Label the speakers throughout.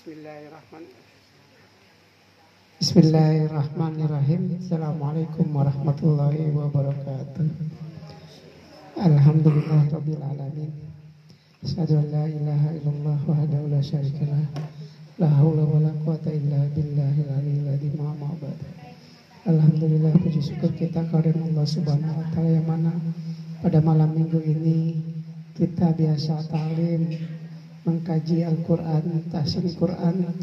Speaker 1: Bismillahirrahmanirrahim. Assalamualaikum warahmatullahi wabarakatuh. Alhamdulillahirabbil alamin. Asyhadu an la ilaha illallah wahdahu la syarikalah. La haula wala quwata illa billahil aliyyil azim. Amma ba'd. Alhamdulillah, puji syukur kita kepada Allah Subhanahu wa taala yang mana pada malam minggu ini kita biasa talim, mengkaji Al-Qur'an, tahsin Qur'an.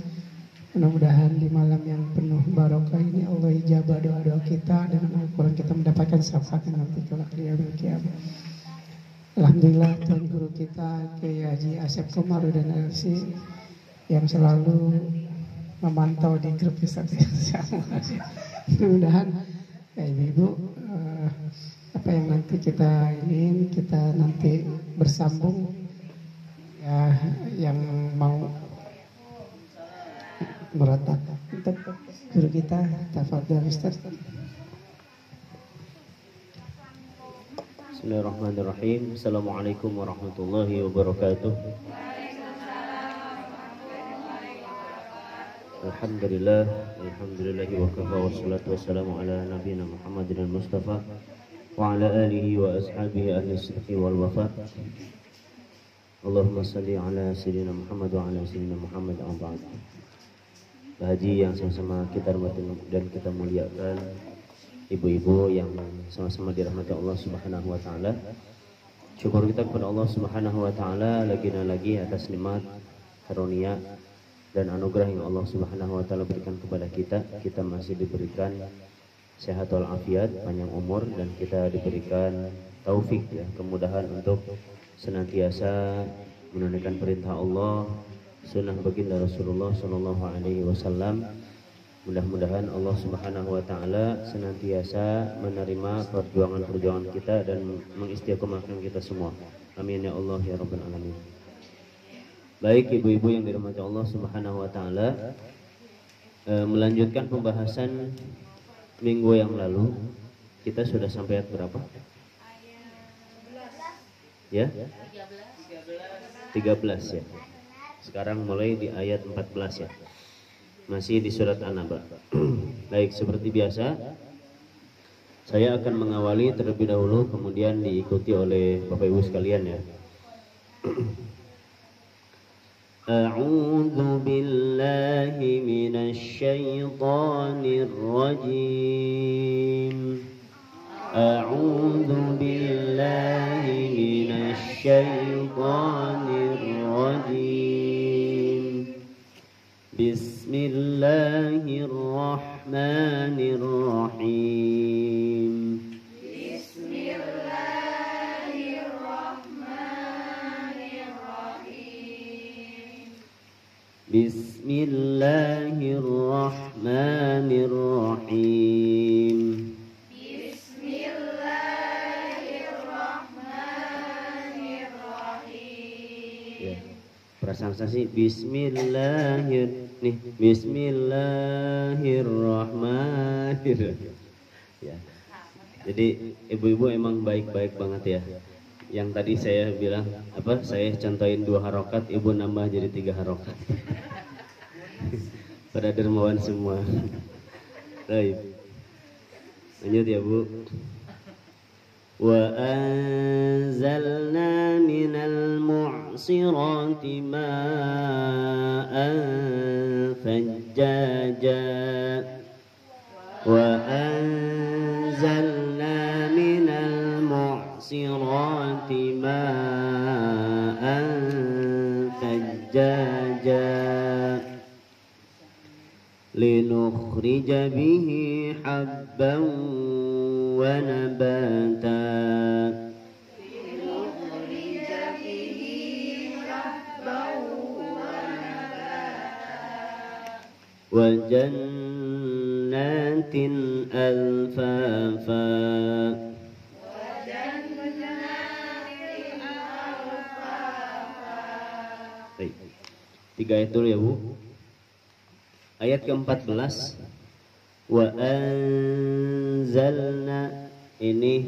Speaker 1: Mudah-mudahan di malam yang penuh barokah ini Allah ijabah doa-doa kita, dan Al-Quran kita mendapatkan syafaatnya nanti kelak di yaumil qiyamah. Alhamdulillah, Tuan Guru kita Kiai Haji Asep Komarudin LC yang selalu memantau di grup Ustaz. Mudah-mudahan Ibu-ibu apa yang nanti kita ingin, kita nanti bersambung ya, yang mau merotak untuk guru kita. Tafadhol Ustaz.
Speaker 2: Bismillahirrahmanirrahim. Assalamualaikum warahmatullahi wabarakatuh. Alhamdulillah, alhamdulillahi wa kafa, wassalatu wassalamu ala nabiyina Muhammadin al-Mustafa wa ala alihi wa ashabihi ahli sidqi wal wafa. Allahumma salli ala sayyidina Muhammad wa ala sayyidina Muhammad al-ba'd. Pak Haji yang sama-sama kita hormati dan kita muliakan, ibu-ibu yang sama-sama dirahmati Allah Subhanahu wa taala. Syukur kita kepada Allah Subhanahu wa taala lagi atas nikmat, karunia dan anugerah yang Allah Subhanahu wa taala berikan kepada kita. Kita masih diberikan sehat walafiat, panjang umur, dan kita diberikan taufik ya, kemudahan untuk senantiasa menunaikan perintah Allah, sunnah baginda Rasulullah Sallallahu Alaihi Wasallam. Mudah-mudahan Allah Subhanahu Wa Taala senantiasa menerima perjuangan kita dan mengistiqomahkan kita semua. Amin ya Allah ya Rabbal Alamin. Baik ibu-ibu yang dirahmati Allah Subhanahu Wa Taala, melanjutkan pembahasan minggu yang lalu, kita sudah sampai ayat berapa? Ya? 13 ya. Sekarang mulai di ayat 14 ya. Masih di surat An-Naba. Baik, seperti biasa saya akan mengawali terlebih dahulu, kemudian diikuti oleh Bapak Ibu sekalian ya. A'udzu billahi minasy syaithanir rajim. A'udzu billahi minasy syaithanir rajim. Bismillahirrahmanirrahim. Bismillahirrahmanirrahim. Bismillahirrahmanirrahim. Bismillahirrahmanirrahim. Ya, perasaan sih Bismillahirrahmanirrahim. Ya. Jadi ibu-ibu emang baik-baik banget ya. Yang tadi saya bilang apa? Saya contohin 2 harokat, ibu nambah jadi 3 harokat. Pada dermawan semua. Baik. Lanjut ya Bu. Wa anzalna minal mu'sirati ma'an fajjaja. Wa anzalna minal mu'sirati ma'an fajjaja linukhrija bihi habban wa nabata. Wa jannatin alfafa. Baik. 3 ayat dulu ya Bu. Ayat ke-14. Wa anzalna, ini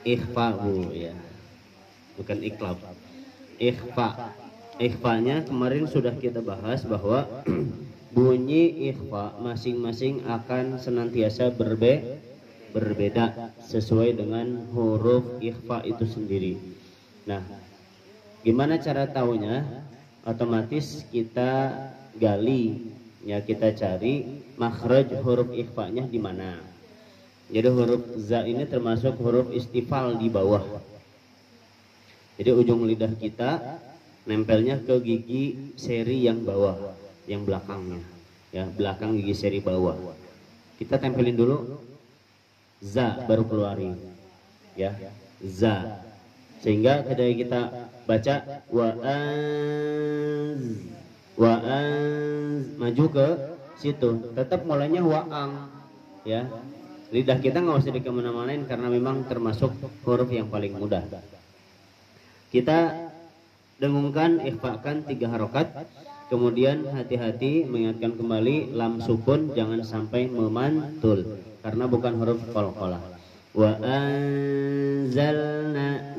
Speaker 2: ikhfa Bu ya. Bukan iklab. ikhfa. Ikhfanya kemarin sudah kita bahas bahwa bunyi ikhfa masing-masing akan senantiasa berbeda sesuai dengan huruf ikhfa itu sendiri. Nah, gimana cara taunya? Otomatis kita gali, ya, kita cari makhraj huruf ikhfanya di mana. Jadi huruf za ini termasuk huruf istifal di bawah. Jadi ujung lidah kita nempelnya ke gigi seri yang bawah, yang belakangnya, ya, belakang gigi seri bawah. Kita tempelin dulu za, baru keluarin, ya, za. Sehingga ketika kita baca wa'az, maju ke situ, tetap mulainya wa'ang, ya. Lidah kita nggak usah dikemana-manain karena memang termasuk huruf yang paling mudah. Kita dengungkan, ikhfakan 3 harokat, kemudian hati-hati mengingatkan kembali lam sukun jangan sampai memantul karena bukan huruf qalqalah. Wa anzalna,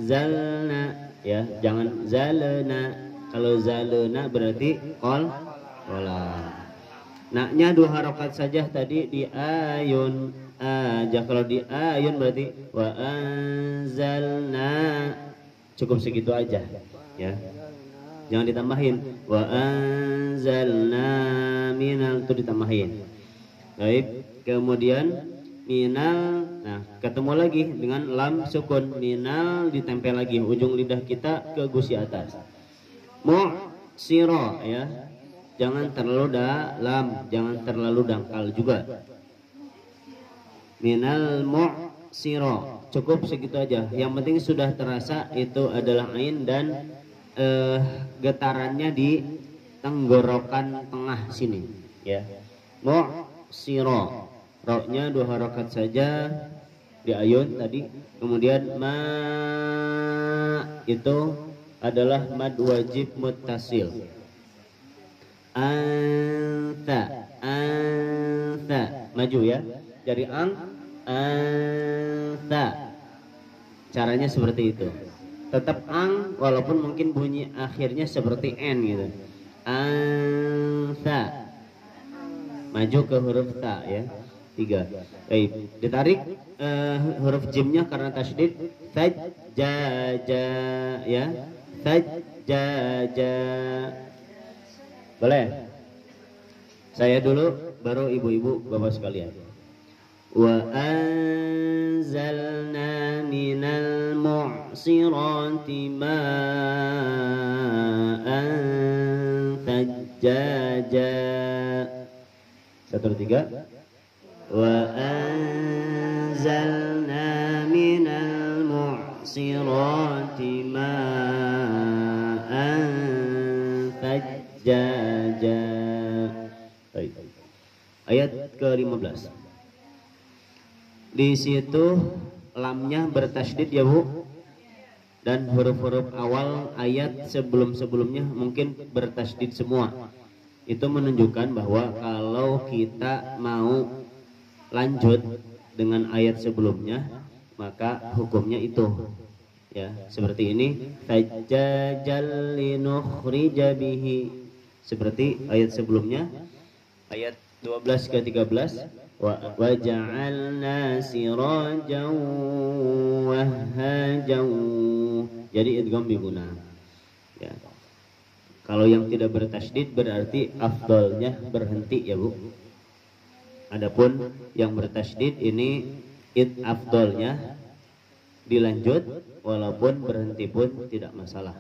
Speaker 2: zalna, ya, jangan zalna. Kalau zalna berarti qalqalah. Naknya 2 harokat saja tadi di ayun aja. Kalau di ayun berarti wa anzalna, cukup segitu aja, ya, jangan ditambahin. Wa anzalna minal, itu ditambahin. Baik, kemudian minal, nah ketemu lagi dengan lam sukun, minal ditempel lagi ujung lidah kita ke gusi atas. Mu'siro, ya, jangan terlalu dalam, jangan terlalu dangkal juga. Minal mu'siro, cukup segitu aja. Yang penting sudah terasa itu adalah ain dan getarannya di tenggorokan tengah sini, ya. Mu'siro, roknya 2 harokat saja di ayun tadi. Kemudian ma itu adalah mad wajib muttasil. Anta, maju, ya, dari anta. Caranya seperti itu. Tetap ang walaupun mungkin bunyi akhirnya seperti n gitu. Anta. Maju ke huruf ta, ya. 3. Baik, ditarik huruf jimnya karena tasydid. Sajjaja, ya. Sajjaja. Boleh? Saya dulu baru ibu-ibu bapak sekalian. Wa anzalna minal mu'sirati ma'an thajjaja. 1, 2, 3. Wa anzalna minal mu'sirati ma'an thajjaja. Baik. Ayat ke-15. Di situ lamnya bertasydid, ya Bu, dan huruf-huruf awal ayat sebelum-sebelumnya mungkin bertasydid semua. Itu menunjukkan bahwa kalau kita mau lanjut dengan ayat sebelumnya maka hukumnya itu, ya, seperti ini. Tajjal linukhrija bihi, seperti ayat sebelumnya, ayat 12 ke 13. Wa ja'alna sirajan wahhajan, jadi idgham bi guna, ya. Kalau yang tidak bertasydid berarti afdalnya berhenti, ya Bu. Adapun yang bertasydid ini afdalnya dilanjut walaupun berhenti pun tidak masalah.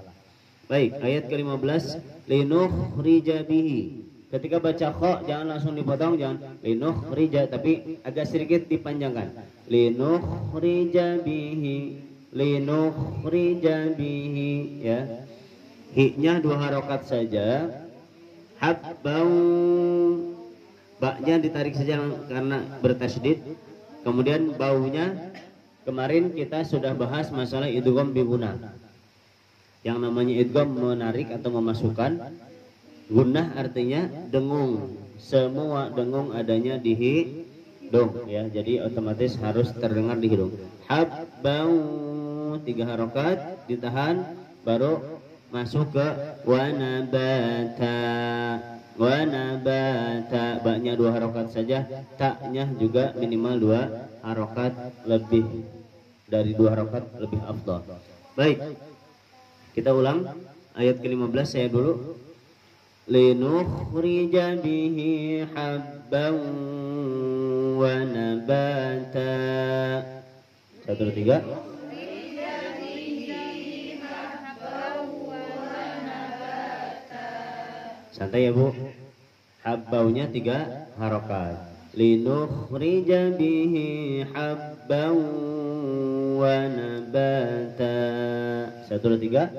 Speaker 2: Baik, ayat ke-15, linukhrija bihi. Ketika baca kha jangan langsung dipotong, jangan linukhrija, tapi agak sedikit dipanjangkan. Linukhrija bihi, linukhrija bihi, ya. Hi-nya 2 harokat saja. Habbau, ba-nya ditarik saja karena bertasydid. Kemudian baunya kemarin kita sudah bahas masalah idgham bi gunah. Yang namanya idgham menarik atau memasukkan. Gunah artinya dengung. Semua dengung adanya di hidung, ya. Jadi otomatis harus terdengar di hidung. Habbau 3 harokat ditahan, baru masuk ke wanabata. Wanabata, ba-nya 2 harokat saja, ta-nya juga minimal 2 harokat, lebih dari 2 harokat lebih afdal. Baik, kita ulang ayat ke-15 saya dulu. Linukhrija bihi habban wa nabata. 1, 2, 3. Santai ya Bu. Habbaunya 3 harokat. Linukhrija bihi habban wa nabata. 1, 2, 3.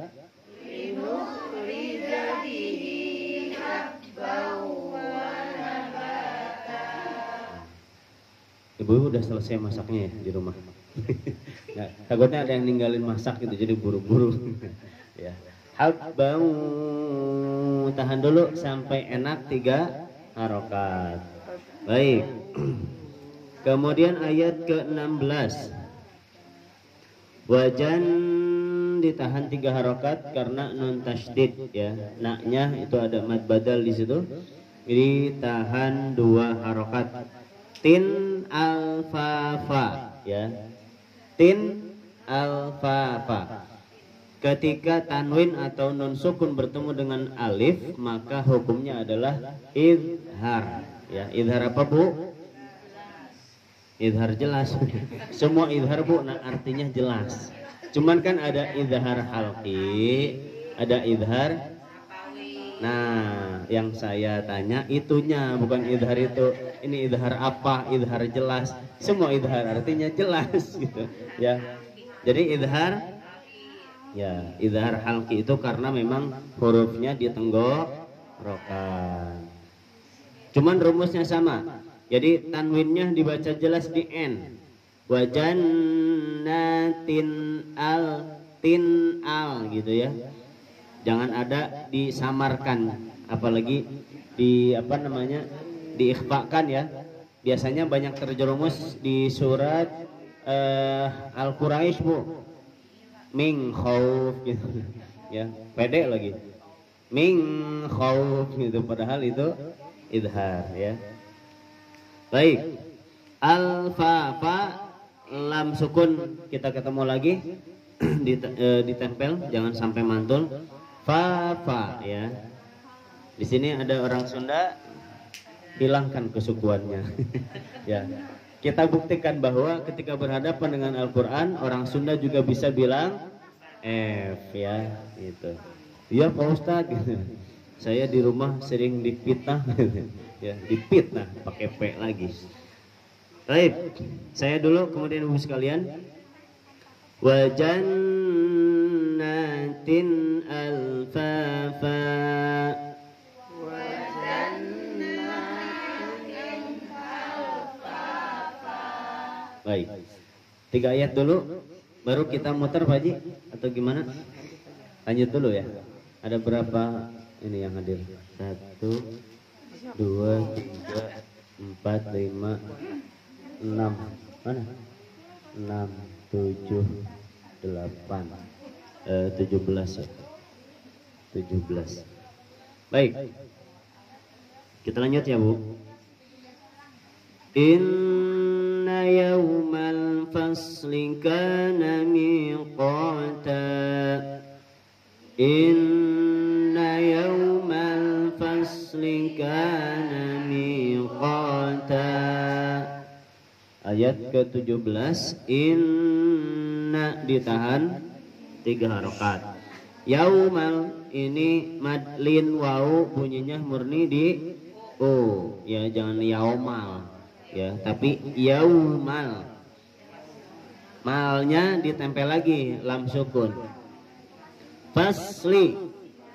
Speaker 2: Linukhrija bihi habban wa nabata. Ibu udah selesai masaknya ya di rumah. Nah, takutnya ada yang ninggalin masak gitu jadi buru-buru. Ya. Habbau, tahan dulu sampai enak 3 harokat. Baik. Kemudian ayat ke-16. Wajan ditahan 3 harokat karena nun tasydid ya. Naknya itu ada mad badal di situ. Jadi tahan 2 harokat. Tin alfafa ya. Tin alfafa. Ketika tanwin atau nun sukun bertemu dengan alif, maka hukumnya adalah idhar. Ya, idhar apa Bu? Idhar jelas. Semua idhar Bu, nah artinya jelas. Cuman kan ada idhar halqi, ada idhar. Nah, yang saya tanya itunya, bukan idhar itu. Ini idhar apa? Idhar jelas. Semua idhar artinya jelas gitu. Ya. Jadi idhar, ya, idhar halqi itu karena memang hurufnya ditenggorokan. Cuman rumusnya sama. Jadi tanwinnya dibaca jelas di N. Wajannatin tin al gitu ya. Jangan ada disamarkan, apalagi di diikhfakan ya. Biasanya banyak terjerumus di surat Al-Quraisy Bu. Ming khauf gitu ya, pede lagi ming khauf gitu, padahal itu idhar ya. Baik, alfa lam sukun kita ketemu lagi ditempel, jangan sampai mantul. Fa ya. Di sini ada orang Sunda, hilangkan kesukuannya. Ya. Kita buktikan bahwa ketika berhadapan dengan Al-Quran, orang Sunda juga bisa bilang F ya, gitu. Iya Pak Ustadz, gitu. Saya di rumah sering dipitnah, gitu. Ya, dipitnah pakai P lagi. Baik, saya dulu kemudian ibu sekalian. Wajannatin alfafa. Baik, 3 ayat dulu, baru kita muter Pak Haji atau gimana? Lanjut dulu ya. Ada berapa ini yang hadir? 1, 2, 3, 4, 5, 6. Mana? 6, 7, 8, 17. Baik, kita lanjut ya Bu. Inna yawmal fasli kana miqata. Inna yawmal fasli kana miqata. Ayat ke-17, inna ditahan 3 harokat. Yaumal ini madlin waw bunyinya murni di o ya, jangan yaumal ya, tapi yaumal. Malnya ditempel lagi lam sukun. Fasli,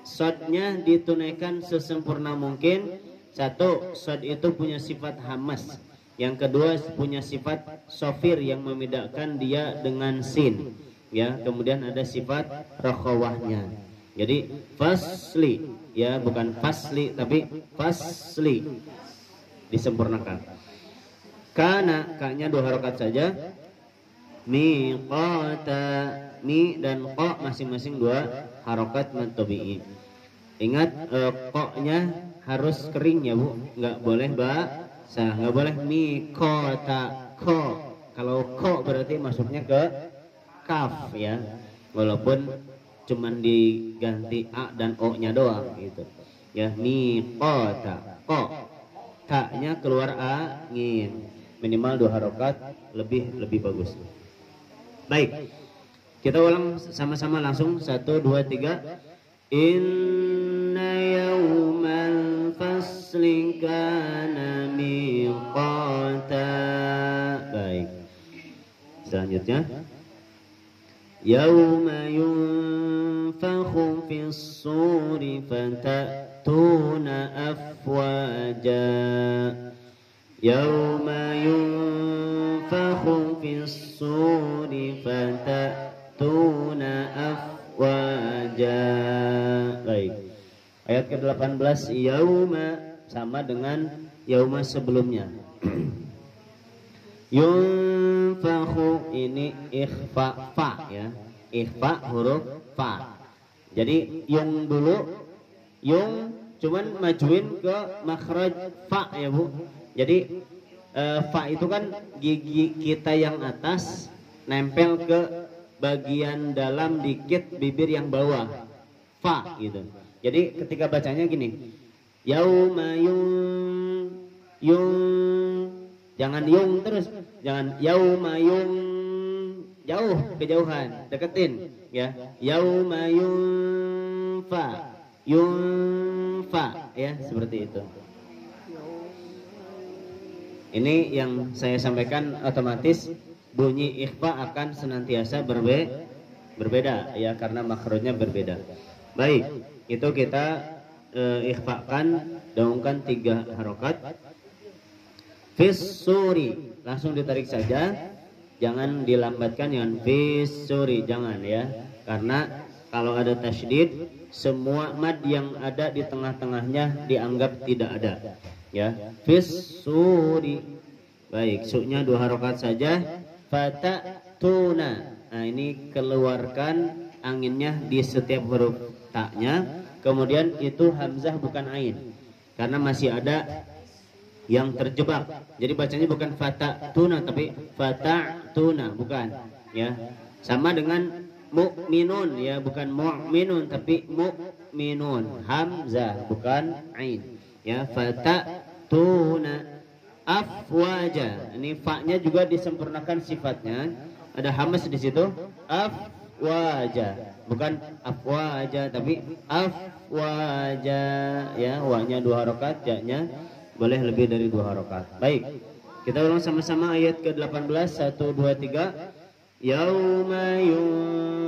Speaker 2: sodnya ditunaikan sesempurna mungkin. 1, sod itu punya sifat hamas. Yang kedua punya sifat sofir yang membedakan dia dengan sin. Ya, kemudian ada sifat rokhawahnya. Jadi fasli, ya bukan fasli tapi fasli, disempurnakan. Kana, ka-nya 2 harokat saja. Miqata, mi dan qa masing-masing 2 harokat mad tabi'i. Ingat koknya harus kering ya Bu, nggak boleh basah, nggak boleh mikota ko. Kalau ko berarti masuknya ke kaf ya, walaupun cuman diganti a dan o nya doang gitu ya. Mikota ko, taknya keluar angin, minimal 2 harokat, lebih bagus. Baik, kita ulang sama-sama langsung 1, 2, 3. Inna yawmal fasli kana miqata. Baik, selanjutnya yawma yunfakhu fis suri fatatuna afwaja. Yawma yunfakhu fis suri fatatuna afwaja. Baik, ayat ke-18 yauma sama dengan yauma sebelumnya. Yunfakhu ini ikhfa fa ya, ikhfa huruf fa. Jadi yung dulu, yung cuman majuin ke makhraj fa ya Bu. Jadi fa itu kan gigi kita yang atas nempel ke bagian dalam dikit bibir yang bawah, fa gitu. Jadi ketika bacanya gini, yauma yung, jangan yung terus, jangan yauma yung, jauh, kejauhan, deketin ya. Yauma yunfa ya, seperti itu. Ini yang saya sampaikan, otomatis bunyi ikhfa akan senantiasa berbeda ya, karena makhrajnya berbeda. Baik, itu kita ikhfakan, daungkan 3 harokat. Fis suri, langsung ditarik saja, jangan dilambatkan dengan fis suri, jangan ya, karena kalau ada tasydid, semua mad yang ada di tengah-tengahnya dianggap tidak ada ya. Fis suri. Baik, su-nya 2 harokat saja. Fatatuna. Nah, ini keluarkan anginnya di setiap huruf taknya. Kemudian itu hamzah bukan ain, karena masih ada yang terjebak. Jadi bacanya bukan fatatuna tapi fatatuna, bukan ya. Sama dengan mu'minun ya, bukan mu'minun tapi mu'minun, hamzah bukan ain ya. Fatatuna afwaja, ini fa-nya juga disempurnakan sifatnya, ada hamas di situ, afwaja, bukan afwaja tapi afwaja ya. Wa-nya 2 harokat, ja-nya boleh lebih dari 2 harokat. Baik, kita ulang sama-sama ayat ke-18, 1, 2, 3. Yauma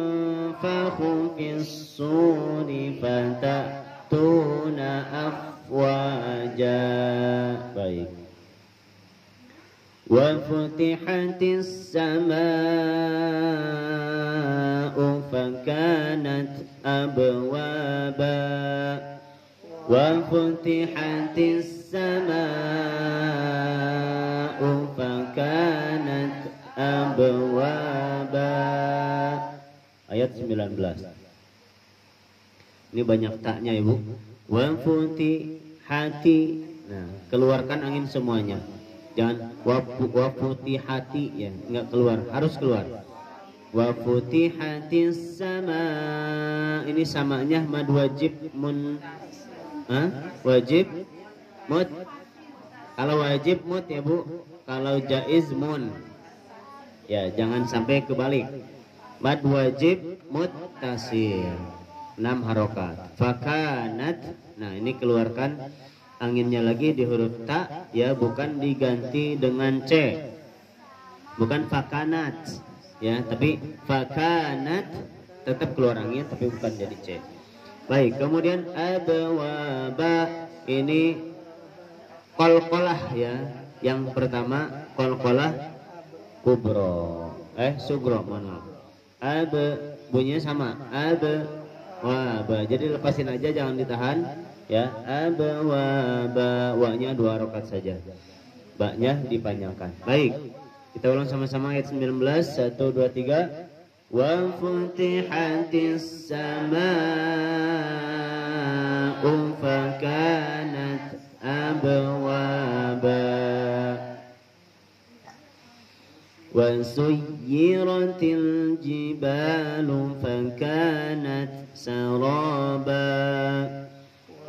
Speaker 2: yunfakhu fis suri fatatuna afwaja. Baik. Wa futihatis samaa'u fakanat abwaba. Wa futihatis samaa'u fakanat abwaba. Ayat 19. Ini banyak taknya Ibu. Wa futihati. Nah, keluarkan angin semuanya. Jangan wa futihati ya, enggak keluar, harus keluar. Wa futihatis sama. Ini samanya mad wajib wajib mut. Kalau wajib mut ya Bu, kalau jaiz mun. Ya, jangan sampai kebalik. Mad wajib muttasil, 6 harokat. Fakanat. Nah, ini keluarkan anginnya lagi di huruf ta ya, bukan diganti dengan c. Bukan fakanat ya, tapi fakanat, tetap keluar angin tapi bukan jadi c. Baik, kemudian abwaba, ini qalqalah ya. Yang pertama qalqalah kubro, sugro, mohon maaf. Bunyinya sama, abwaba. Jadi lepasin aja, jangan ditahan ya. Abwaba, wa-nya 2 harokat saja, ba-nya dipanjangkan. Baik, kita ulang sama-sama ayat 19, 1, 2, 3. وفتحت السماء فكانت أبوابا وسيرت الجبال فكانت سرابا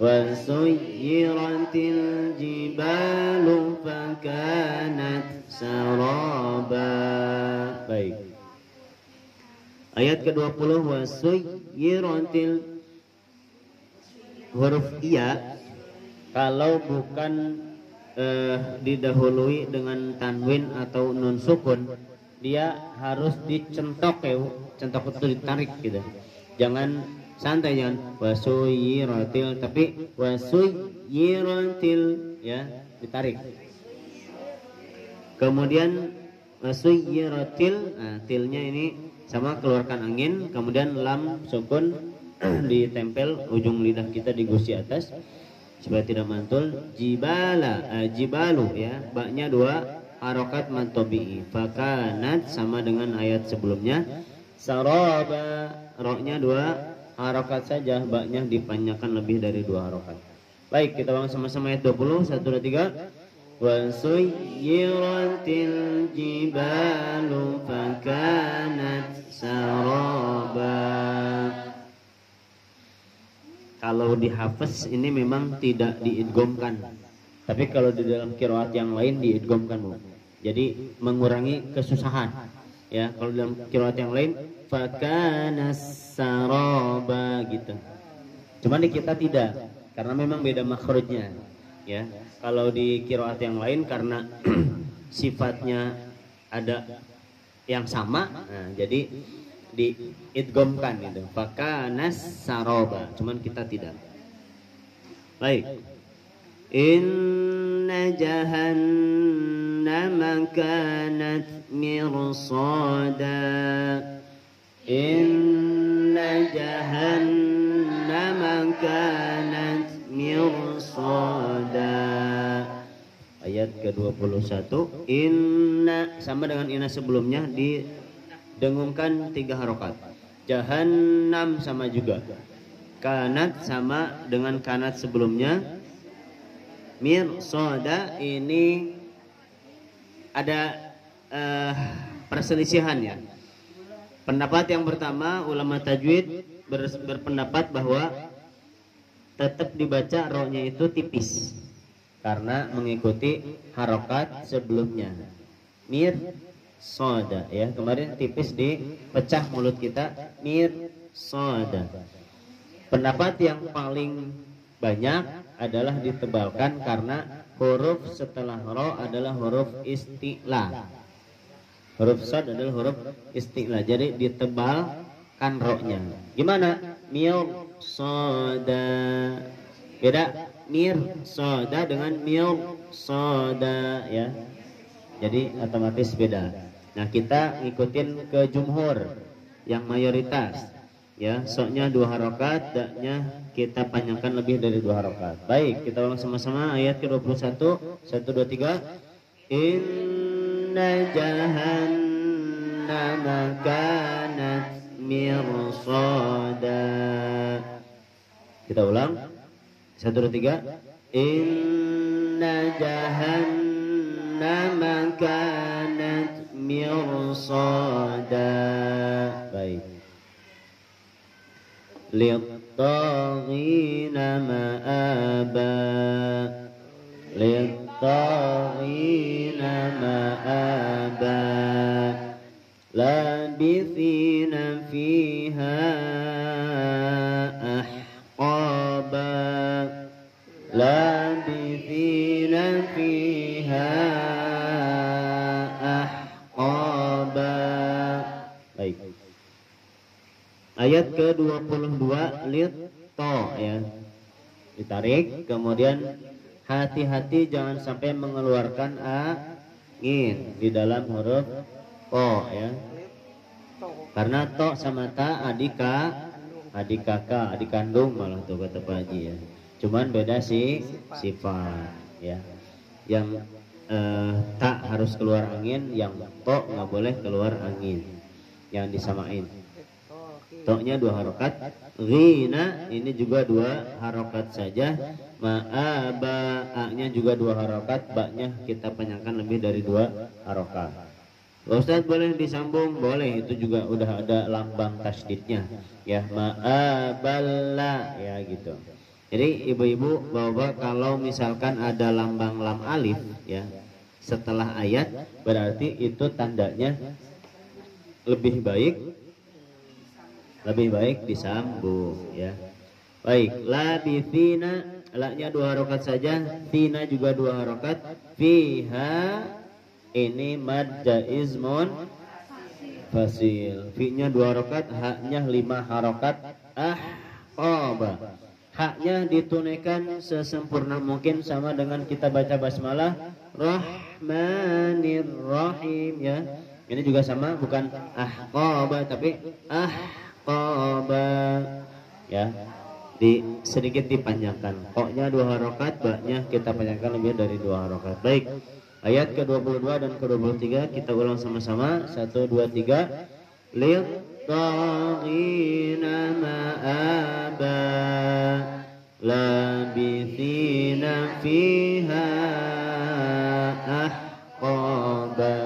Speaker 2: وسيرت الجبال فكانت سرابا. Baik. Ayat ke-20 wasuyiratil, huruf iya kalau bukan didahului dengan tanwin atau nun sukun, dia harus dicentok ya, centok itu ditarik gitu. Jangan santai, jangan wasuyiratil, tapi wasuyiratil ya, ditarik. Kemudian wasuyiratil, nah tilnya ini sama keluarkan angin, kemudian lam sukun ditempel ujung lidah kita di gusi atas supaya tidak mantul. Jibala, jibalu ya, baknya 2 harokat mantobi'i. Fakanat sama dengan ayat sebelumnya. Saraba, roknya 2 harokat saja, baknya dipanjangkan lebih dari 2 harokat. Baik, kita ulang sama-sama ayat 20. 1, 2, 3. Wasuyiratil jibalu fakanat saraba. Kalau di hafaz ini memang tidak diidghamkan, tapi kalau di dalam qiraat yang lain diidghamkan, Bu. Jadi mengurangi kesusahan. Ya, kalau dalam qiraat yang lain fakanat saraba gitu. Cuman di kita tidak, karena memang beda makhrajnya. Ya, kalau di qiraat yang lain karena sifatnya ada yang sama, nah, jadi diidghamkan itu. Fakanas saroba, cuman kita tidak. Baik. Inna jahannama kanat mirsada. Inna jahannama kanat mirsada. Ayat ke-21. Inna sama dengan inna sebelumnya didengungkan 3 harokat. Jahannam sama juga. Kanat sama dengan kanat sebelumnya. Mirsada ini ada perselisihan ya. Pendapat yang pertama, ulama tajwid berpendapat bahwa tetap dibaca ro-nya itu tipis karena mengikuti harokat sebelumnya. Mir soda ya, kemarin tipis dipecah mulut kita, mir soda. Pendapat yang paling banyak adalah ditebalkan karena huruf setelah ro adalah huruf isti'la. Huruf sod adalah huruf isti'la, jadi ditebalkan ro-nya. Gimana? Mir soda, beda mir soda dengan mir soda ya, jadi otomatis beda. Nah, kita ngikutin ke jumhur yang mayoritas ya, soknya 2 harokat, daknya kita panjangkan lebih dari 2 harokat. Baik, kita ulang sama-sama ayat ke-21. 1, 2, 3. Inna jahannama kanat mirsada. Kita ulang. 1, 2, 3. Inna jahannama kanat mirsada. Baik. Lit-taghina ma'aba. Lit-taghina ma'aba. Labithina fiha ahqaba. Labithina fiha ahqaba. Baik. Ayat ke-22 lit to ya. Ditarik, kemudian hati-hati jangan sampai mengeluarkan angin di dalam huruf to ya. Karena to sama ta adik kakak, adik kandung malah tuh kata Pak Haji ya. Cuman beda sih sifat ya. Yang ta harus keluar angin, yang to nggak boleh keluar angin. yang disamain. To-nya 2 harokat, ghina ini juga 2 harokat saja, ma'aba a-nya juga 2 harokat, ba-nya kita panjangkan lebih dari 2 harokat. Ustaz boleh disambung? Boleh, itu juga udah ada lambang tasdidnya ya, ma'aballa ya gitu. Jadi ibu-ibu bapak kalau misalkan ada lambang lam alif ya setelah ayat, berarti itu tandanya lebih baik disambung ya. Baik, labithina, la-nya 2 harokat saja, tina juga 2 harokat, fiha ini mad jaizmun fasil, fi-nya 2 harokat, ha-nya 5 harokat, ahqaba, haknya ditunaikan sesempurna mungkin sama dengan kita baca basmalah, rahmanir rahim ya. Ini juga sama, bukan ahqaba tapi ahqaba ya. Sedikit dipanjangkan. Ko-nya 2 harokat, ba-nya kita panjangkan lebih dari 2 harokat. Baik. Ayat ke-22 dan ke-23 kita ulang sama-sama. 1 2 3. Lil taghina ma'aba labithina fiha ahqaba.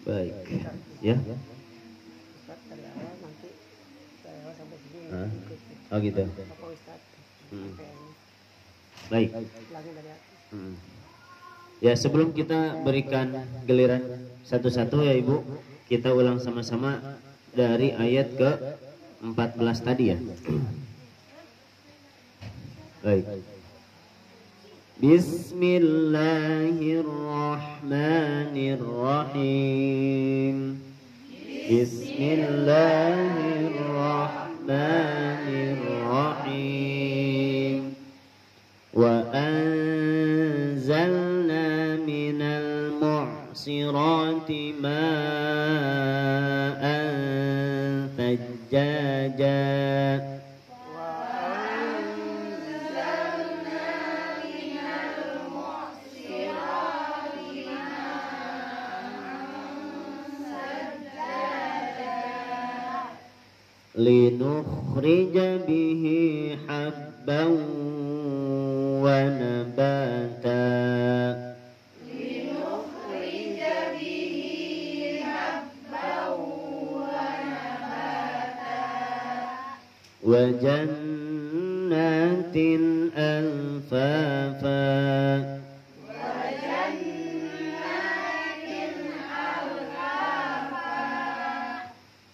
Speaker 2: Baik, ya. Oh gitu. Baik. Ya sebelum kita berikan giliran satu-satu ya Ibu, kita ulang sama-sama dari ayat ke 14 tadi ya. Baik. Bismillahirrahmanirrahim. Bismillahirrahmanirrahim. Wa anzalna minal mu'sirati ma'an thajjaja. Linukhrija bihi habban wa nabata. Linukhrija bihi habban wa nabata. Wa jannatin alfafa.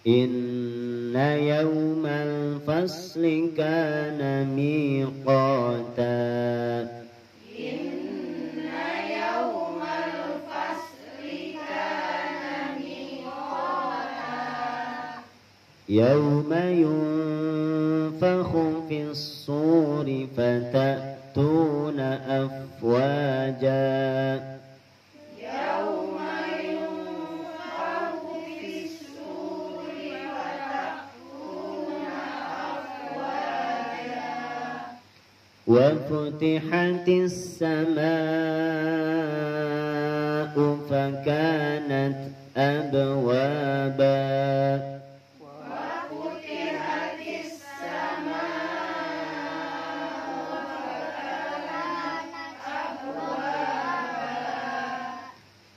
Speaker 2: Inna yawmal fasli kana miqata. Inna yawmal fasli kana miqata. Yawma yunfakhu fis suri fatatuna afwaja. وفتحت السماء فكانت أبوابا. وفتحت السماء فكانت أبوابا.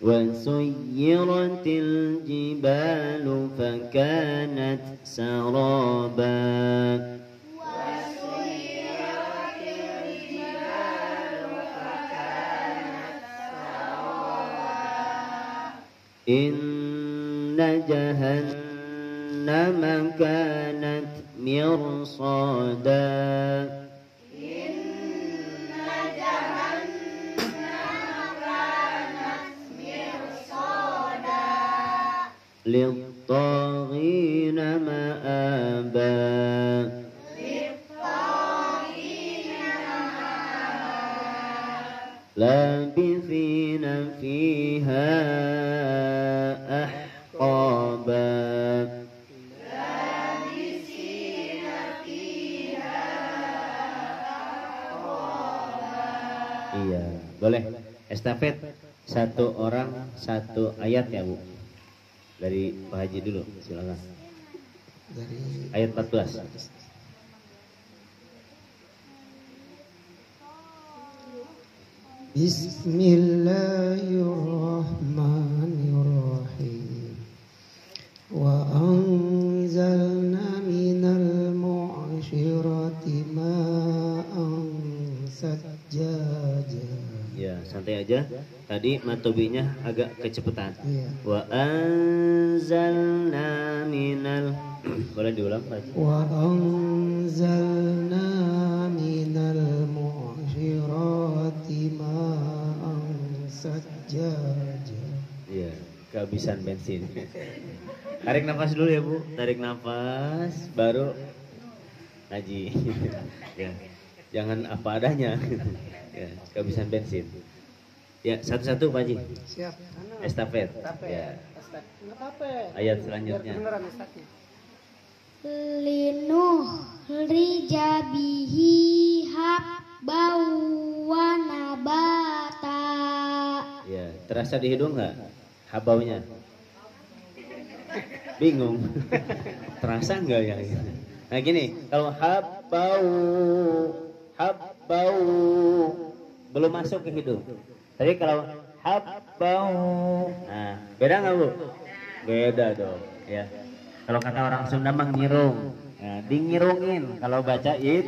Speaker 2: وسيرت الجبال فكانت سرابا. Inna jahannama kanat mirsada. Inna jahannama kanat mirsada. Lit-taghina ma'aba. Lit-taghina ma'aba. Labithina fiha ahqaba. Labithina fiha ahqaba. Iya, boleh estafet 1 orang 1 ayat ya Bu. Dari Pak Haji dulu, silakan.
Speaker 1: Dari
Speaker 2: Ayat 14.
Speaker 1: Bismillahirrahmanirrahim. Wa anzalna minal mu'ashirati ma'an sajjaja.
Speaker 2: Ya, santai aja. Tadi matobinya agak kecepatan.
Speaker 1: Iya.
Speaker 2: Wa anzalna minal boleh diulang, Pak?
Speaker 1: Wa anzalna minal mu'ashirati ma'an sajjaja.
Speaker 2: Iya, kehabisan bensin. Tarik nafas dulu ya, Bu. Tarik nafas baru ngaji. Ya. Jangan apa adanya. Ya, kehabisan bensin. Ya, satu-satu Pak Haji.
Speaker 1: Siap.
Speaker 2: Estafet. Ya. Ayat selanjutnya.
Speaker 3: Linuh rijabihi habbau wa nabata.
Speaker 2: Ya, terasa di hidung nggak? Habaunya. Bingung. Terasa nggak ya? Nah gini, kalau habbau belum masuk ke hidung. Tapi kalau habbau, nah beda nggak Bu? Beda dong. Ya. Kalau kata orang Sunda mah ngirung, nah, dingirungin. Kalau baca it.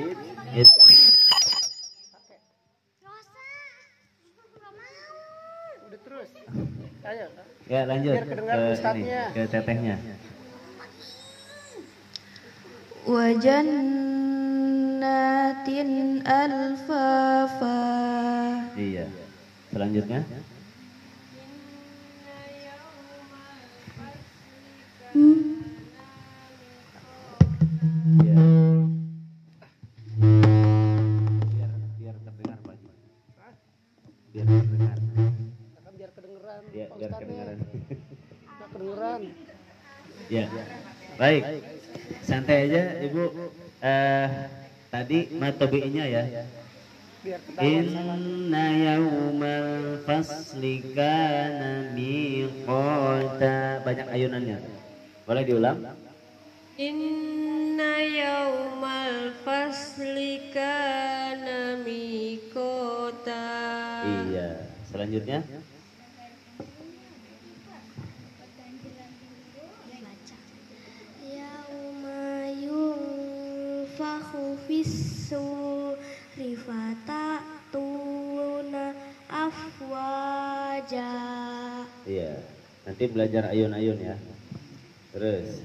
Speaker 1: Udah terus. Ayo.
Speaker 2: Ya lanjut
Speaker 1: Biar kedengar ustadznya.
Speaker 2: ke tetehnya.
Speaker 3: Wa jannatin alfafa.
Speaker 2: Iya. Selanjutnya. Ya. Biar terdengar Pak. Biar terdengar.
Speaker 1: Biar kedengeran.
Speaker 2: Ya, biar kedengaran.
Speaker 1: Biar kedengeran.
Speaker 2: Ya. Baik. Santai aja Ibu. Tadi matobi'nya ya.
Speaker 1: Biar ketahuan sama.
Speaker 2: Inna yaumal fasli kana miqata. Banyak ayunannya. Boleh diulang?
Speaker 4: Inna yaumal fasli kana miqata.
Speaker 2: Iya. Selanjutnya.
Speaker 3: Yauma yunfakhu fis-suri fatatuna afwaja.
Speaker 2: Iya. Nanti belajar ayun-ayun ya. Terus.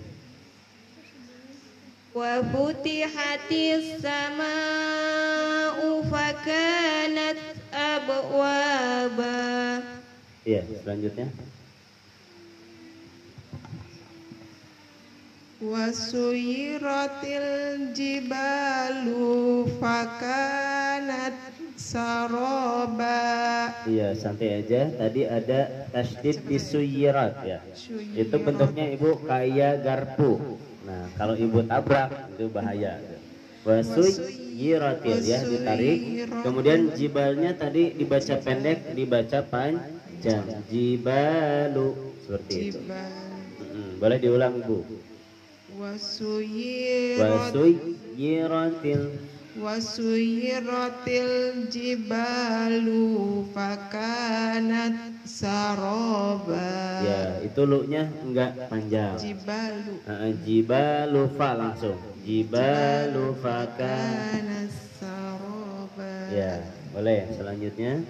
Speaker 4: Wa futihatis sama'u fakanat abwaba.
Speaker 2: Iya, selanjutnya.
Speaker 5: Wa suyiratil jibalu fakanat saraba.
Speaker 2: Iya, santai aja. Tadi ada tasydid di suyirat ya. Itu bentuknya Ibu kayak garpu. Nah, kalau Ibu tabrak itu bahaya. Wasuyiratil ya, ditarik. Kemudian jibalnya tadi dibaca pendek, dibaca panjang. Jibalu seperti itu. Boleh diulang Ibu.
Speaker 5: Wasuyiratil jibalu fakanat saraba.
Speaker 2: Ya, itu lu-nya enggak panjang.
Speaker 5: Jibalu.
Speaker 2: Jibalu fa langsung. Jibalu fakanat
Speaker 5: saraba.
Speaker 2: Ya, boleh. Selanjutnya.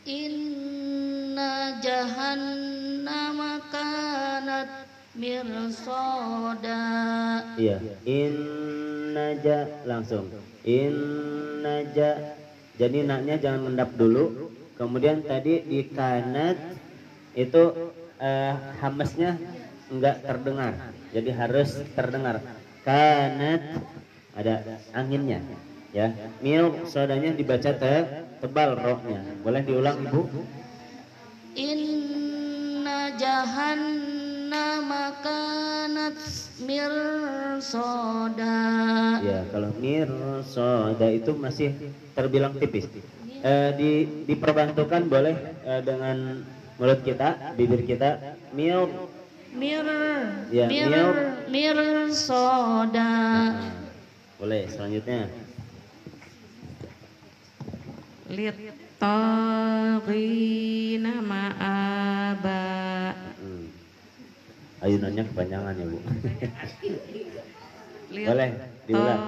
Speaker 3: Inna jahannama kanat mirsada.
Speaker 2: Iya, innaja langsung. Innaja. Jadi naknya jangan mendap dulu. Kemudian tadi di kanat itu hamesnya enggak terdengar. Jadi harus terdengar. Kanat ada anginnya ya. Mil sodanya dibaca tebal rohnya. Boleh diulang Ibu?
Speaker 3: Inna jahannama kanat mirsada.
Speaker 2: Ya, kalau mirsoda itu masih terbilang tipis. Diperbantukan boleh dengan mulut kita, bibir kita mir. Ya,
Speaker 3: Mirsoda.
Speaker 2: Boleh, selanjutnya.
Speaker 4: Littagina ma'aba.
Speaker 2: Ayunannya kepanjangan ya Bu. Boleh diulang.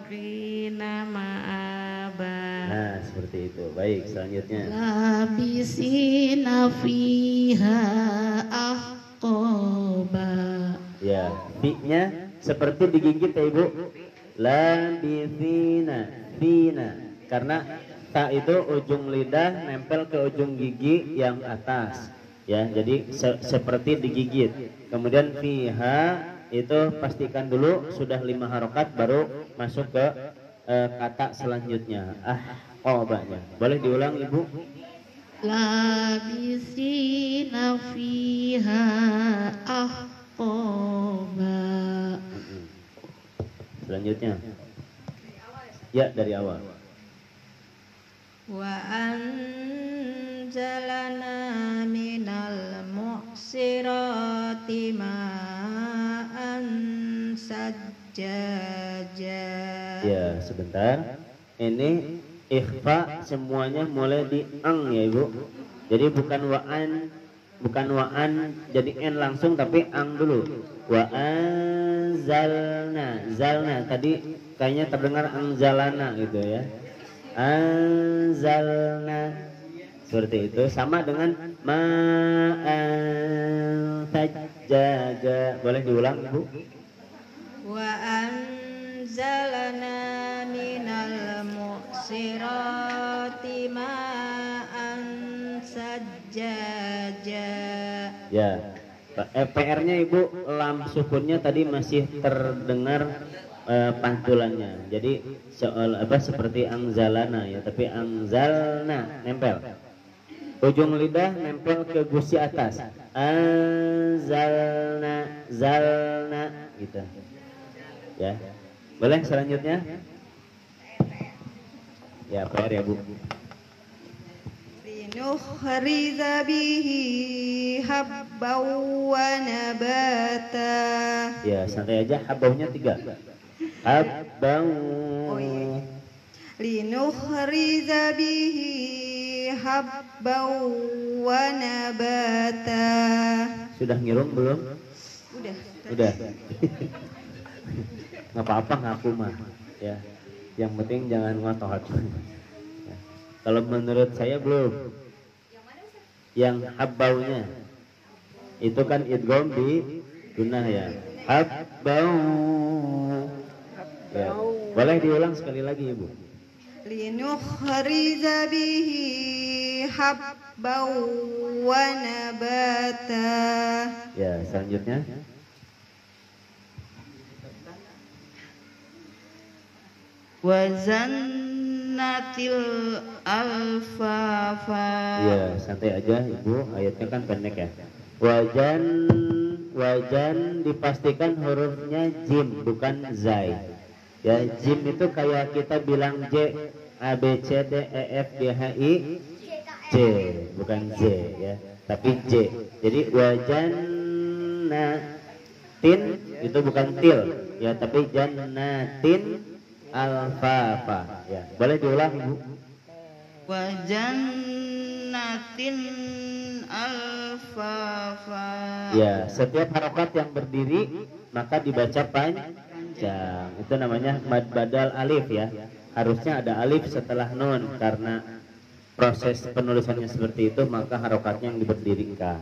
Speaker 4: Littagina ma'aba.
Speaker 2: Nah seperti itu. Baik, selanjutnya.
Speaker 3: Labisina fiha ahqaba.
Speaker 2: Ya, fi-nya seperti digigit ya Ibu. Labisina, fina. Karena ta itu ujung lidah nempel ke ujung gigi yang atas. Ya, jadi seperti digigit. Kemudian fiha itu pastikan dulu sudah 5 harokat baru masuk ke kata selanjutnya. Qobanya. Boleh diulang Ibu?
Speaker 3: Labisina fiha ahqaba.
Speaker 2: Selanjutnya. Ya, dari awal.
Speaker 4: Wa anzalana minal mu'sirati ma'an sajjaja.
Speaker 2: Ya, sebentar. Ini ikhfa semuanya mulai di ang ya Ibu. Jadi bukan wa'an jadi n langsung tapi ang dulu. Wa anzalna, zalna tadi kayaknya terdengar anzalana gitu ya. Anzalna seperti itu, sama dengan ma'an sajjaja. Boleh diulang Ibu?
Speaker 4: Wa anzalna minal mu'sirati ma'an sajjaja.
Speaker 2: Ya, PR-nya Ibu, lam sukunnya tadi masih terdengar pantulannya. Jadi seperti angzalana ya, tapi angzalna nempel. Ujung lidah nempel ke gusi atas. Anzalna, zalna gitu. Ya. Boleh selanjutnya? Ya, PR ya Bu.
Speaker 4: Linukhrija bihi habban wa nabata.
Speaker 2: Ya, santai aja, habbaunya 3. Habbau.
Speaker 4: Linukhrija bihi habban wa nabata.
Speaker 2: Sudah ngirung belum?
Speaker 4: Udah.
Speaker 2: Nggak apa-apa ngaku mah. Ya. Yang penting jangan ngotot. Ya. Kalau menurut saya belum. Yang habbaunya itu kan idgham di gunnah ya. Habbau. Ya. Boleh diulang sekali lagi Ibu.
Speaker 4: Linukhrija bihi habban wa nabata.
Speaker 2: Ya, selanjutnya.
Speaker 3: Wazannatil alfafa.
Speaker 2: Ya, santai aja Ibu, ayatnya kan pendek ya. Wajan dipastikan hurufnya jim bukan zai. Ya, jim itu kayak kita bilang J, A B C D E F G H I J, bukan J ya, tapi J. Jadi wajannatin itu bukan til ya, tapi jannatin alfafa ya. Boleh diulang Ibu?
Speaker 3: Wajannatin alfafa.
Speaker 2: Ya, setiap harokat yang berdiri maka dibaca panjang. Itu namanya mad badal alif ya. Harusnya ada alif setelah nun, karena proses penulisannya seperti itu maka harokatnya yang diberdirikan.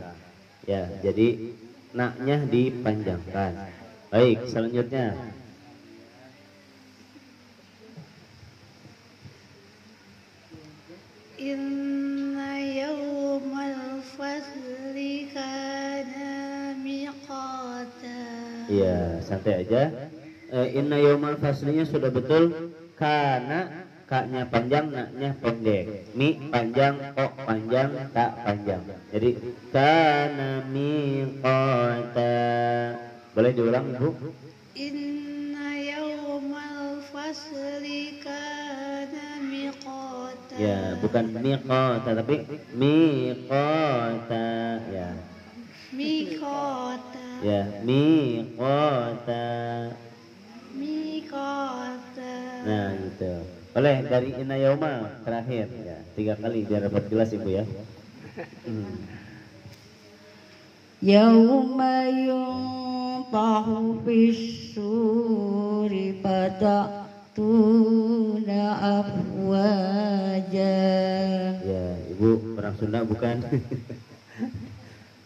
Speaker 2: Ya, jadi naknya dipanjangkan. Baik, selanjutnya.
Speaker 3: Inna yawmal fasli kana miqata.
Speaker 2: Iya, santai aja. Inna yawmal faslinya sudah betul. Kana, kaknya panjang, naknya pendek. Mi panjang, kok panjang, tak panjang. Jadi kana miqata. Boleh diulang Ibu?
Speaker 3: Inna yawmal fasli kana miqata. miqata.
Speaker 2: Ya, bukan miqata tapi miqata ya.
Speaker 3: Miqata.
Speaker 2: Ya, miqata.
Speaker 3: Miqata.
Speaker 2: Nah, gitu. Boleh dari inna yauma terakhir ya. 3 kali biar dapat jelas Ibu ya.
Speaker 3: Yauma yunfahu fis-suri fata'tuna afwaja.
Speaker 2: Ya, Ibu orang Sunda bukan?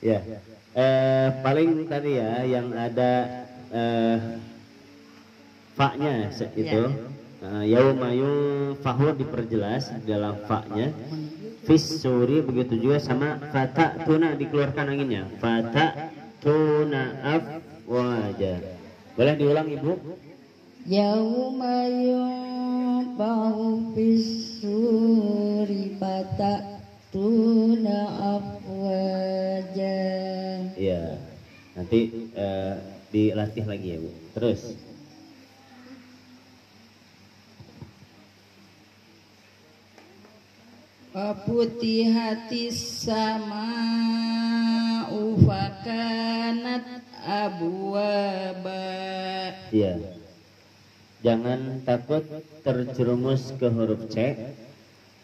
Speaker 2: Ya. Paling tadi ya yang ada fa-nya itu yauma yunfahu diperjelas dalam fa-nya. Fis-suri begitu juga sama fata'tuna dikeluarkan anginnya. Fata'tuna afwaja. Boleh diulang Ibu?
Speaker 3: Yauma yunfahu fis-suri fata'tuna afwaja.
Speaker 2: Iya. Nanti dilatih lagi ya Bu. Terus.
Speaker 3: Wafutihatis sama'u fakanat abwaba.
Speaker 2: Iya. Jangan takut terjerumus ke huruf C.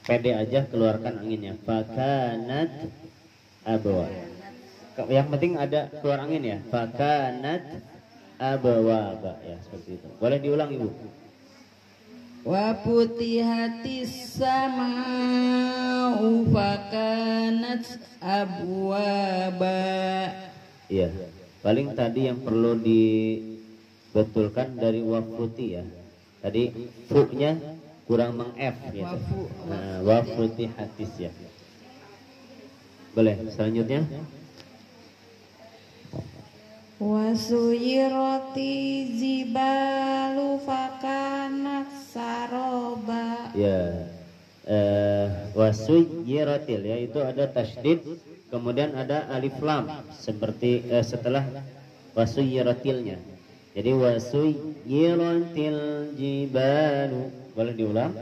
Speaker 2: Pede aja keluarkan anginnya. Fakanat abwa. Yang penting ada keluar angin ya. Fakanat abwaba ya seperti itu. Boleh diulang Ibu?
Speaker 3: Wa putihatis sama'u fakanat abwaba.
Speaker 2: Iya. Paling tadi yang perlu dibetulkan dari wafuti ya. Tadi fu-nya kurang meng-f ya. Nah, wafutihatis ya. Boleh selanjutnya?
Speaker 3: Wasuyirati zibalu fakanat saroba.
Speaker 2: Ya, wasuyiratil ya itu ada tasydid, kemudian ada alif lam seperti setelah wasuyiratilnya. Jadi wasuyiratil jibalu. Boleh diulang?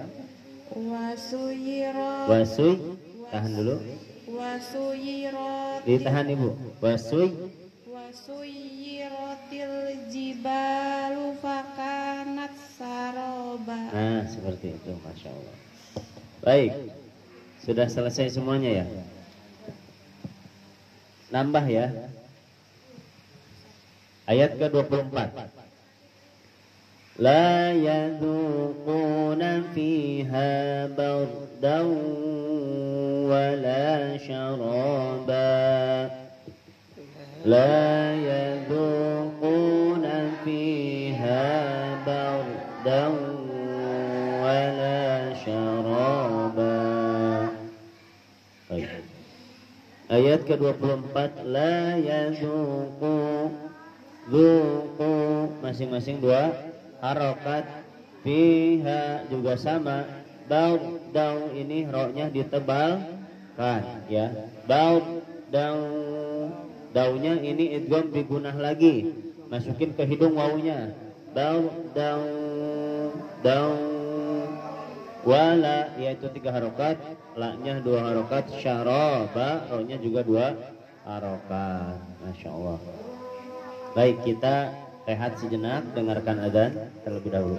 Speaker 2: Wasuy, tahan dulu.
Speaker 3: Wasuyiratil.
Speaker 2: Ditahan Ibu.
Speaker 3: Wasuyiratil jibalu fakanat saroba.
Speaker 2: Nah, seperti itu, Masya Allah. Baik, sudah selesai semuanya ya. Nambah ya. Ayat ke-24. La yadhuquna fiha bardan wala syaraba. La yadhuquna fiha bardan wala syaraba. Baik. Ayat ke-24 la yadhuqu dzuqu masing-masing 2 harokat. Fiha juga sama. Bau ini ro-nya ditebalkan ya. Daunya ini idgham bigunah lagi, masukin ke hidung wawunya. Dau wala yaitu 3 harokat, la-nya 2 harokat, syaraba ro-nya juga 2 harokat. Masya Allah. Baik, kita rehat sejenak, dengarkan adzan terlebih dahulu.